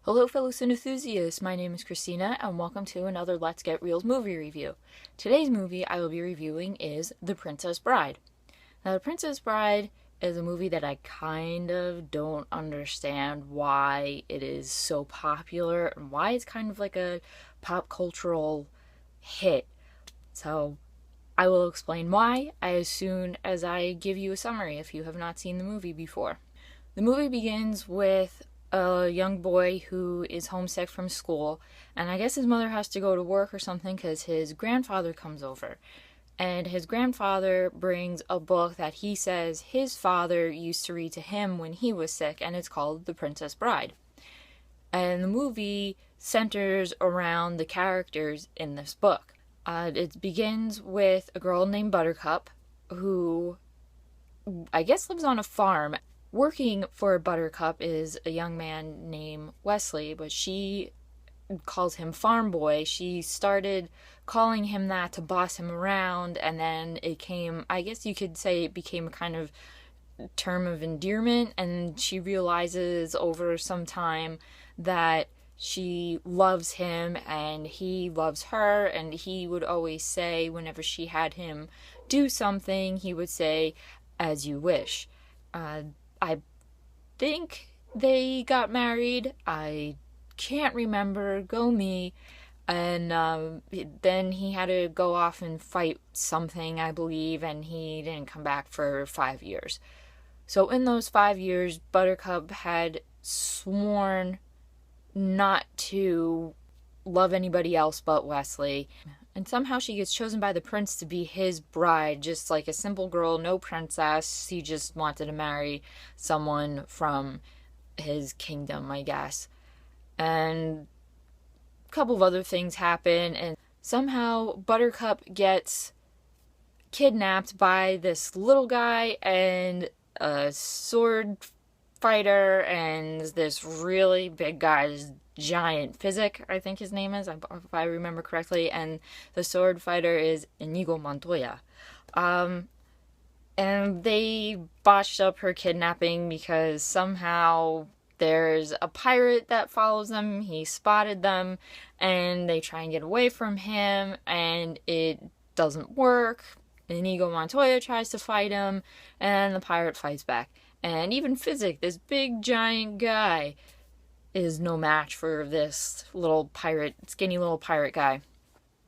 Hello fellow enthusiasts, my name is Christina and welcome to another Let's Get Reels movie review. Today's movie I will be reviewing is The Princess Bride. Now The Princess Bride is a movie that I kind of don't understand why it is so popular and why it's kind of like a pop cultural hit. So I will explain why as soon as I give you a summary if you have not seen the movie before. The movie begins with a young boy who is homesick from school, and I guess his mother has to go to work or something because his grandfather comes over. And his grandfather brings a book that he says his father used to read to him when he was sick, and it's called The Princess Bride. And the movie centers around the characters in this book. It begins with a girl named Buttercup, who I guess lives on a farm. Working for Buttercup is a young man named Wesley, but she calls him Farm Boy. She started calling him that to boss him around, and then it came, I guess you could say it became a kind of term of endearment, and she realizes over some time that she loves him and he loves her, and he would always say whenever she had him do something, he would say, "As you wish." I think they got married. I can't remember. Go me. And then he had to go off and fight something, I believe, and he didn't come back for 5 years. So in those 5 years, Buttercup had sworn not to love anybody else but Wesley. And somehow she gets chosen by the prince to be his bride, just like a simple girl, no princess. He just wanted to marry someone from his kingdom, I guess. And a couple of other things happen, and somehow Buttercup gets kidnapped by this little guy and a sword fighter and this really big guy, this giant Physic, I think his name is, if I remember correctly, and the sword fighter is Inigo Montoya. And they botched up her kidnapping because somehow there's a pirate that follows them. He spotted them, and they try and get away from him, and it doesn't work. Inigo Montoya tries to fight him, and the pirate fights back. And even Physic, this big giant guy, is no match for this little pirate, skinny little pirate guy.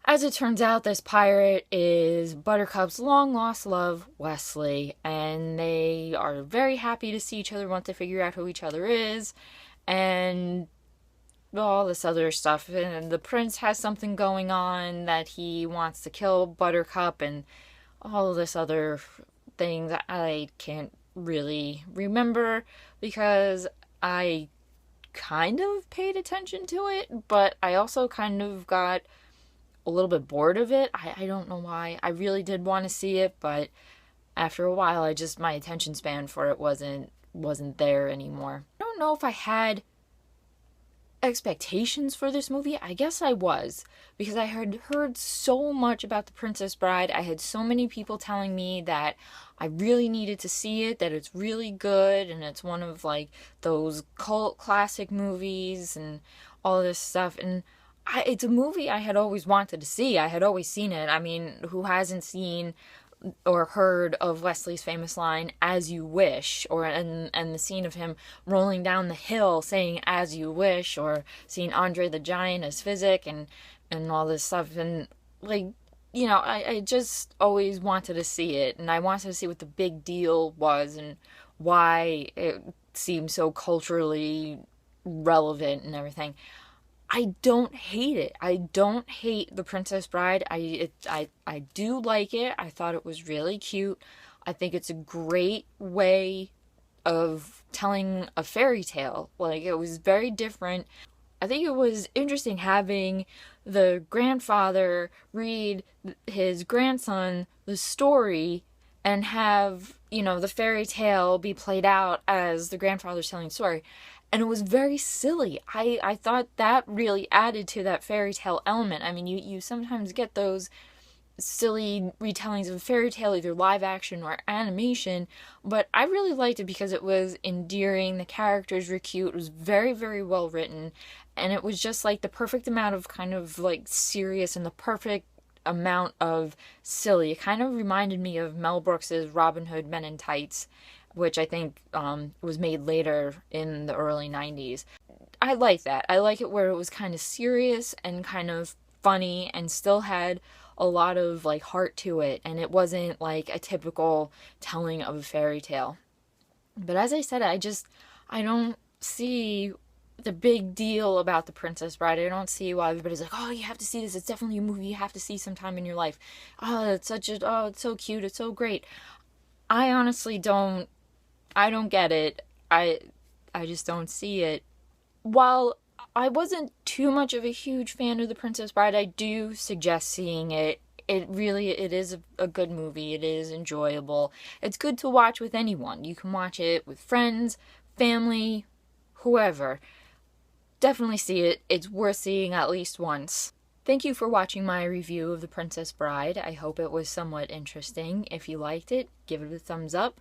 As it turns out, this pirate is Buttercup's long-lost love, Wesley, and they are very happy to see each other once they figure out who each other is, and all this other stuff. And the prince has something going on that he wants to kill Buttercup, and all this other things I can't really remember because I kind of paid attention to it, but I also kind of got a little bit bored of it. I don't know why. I really did want to see it, but after a while, my attention span for it wasn't there anymore. I don't know if I had expectations for this movie. I guess I was, because I had heard so much about The Princess Bride. I had so many people telling me that I really needed to see it, that it's really good, and it's one of like those cult classic movies and all this stuff. And it's a movie I had always wanted to see. I had always seen it. I mean, who hasn't seen or heard of Wesley's famous line, "As you wish," and the scene of him rolling down the hill saying "As you wish," or seeing Andre the Giant as Physic and all this stuff. And like, I just always wanted to see it, and I wanted to see what the big deal was and why it seemed so culturally relevant and everything. I don't hate it. I don't hate The Princess Bride. I do like it. I thought it was really cute. I think it's a great way of telling a fairy tale. Like, it was very different. I think it was interesting having the grandfather read his grandson the story and have, the fairy tale be played out as the grandfather's telling the story. And it was very silly. I thought that really added to that fairy tale element. I mean, you sometimes get those silly retellings of a fairy tale, either live action or animation, but I really liked it because it was endearing, the characters were cute, it was very, very well written, and it was just like the perfect amount of kind of like serious and the perfect amount of silly. It kind of reminded me of Mel Brooks's Robin Hood Men in Tights, which I think was made later in the early 90s. I like that. I like it where it was kind of serious and kind of funny and still had a lot of like heart to it, and it wasn't like a typical telling of a fairy tale. But as I said, I don't see the big deal about The Princess Bride. I don't see why everybody's like, "Oh, you have to see this. It's definitely a movie you have to see sometime in your life." It's so cute. It's so great. I honestly don't I don't get it. I just don't see it. While I wasn't too much of a huge fan of The Princess Bride, I do suggest seeing it. It is a good movie. It is enjoyable. It's good to watch with anyone. You can watch it with friends, family, whoever. Definitely see it. It's worth seeing at least once. Thank you for watching my review of The Princess Bride. I hope it was somewhat interesting. If you liked it, give it a thumbs up.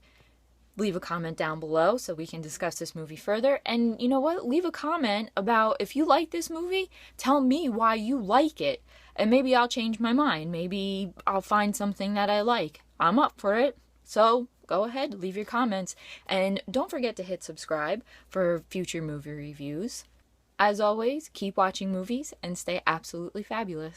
Leave a comment down below so we can discuss this movie further. And you know what? Leave a comment about if you like this movie, tell me why you like it. And maybe I'll change my mind. Maybe I'll find something that I like. I'm up for it. So go ahead, leave your comments. And don't forget to hit subscribe for future movie reviews. As always, keep watching movies and stay absolutely fabulous.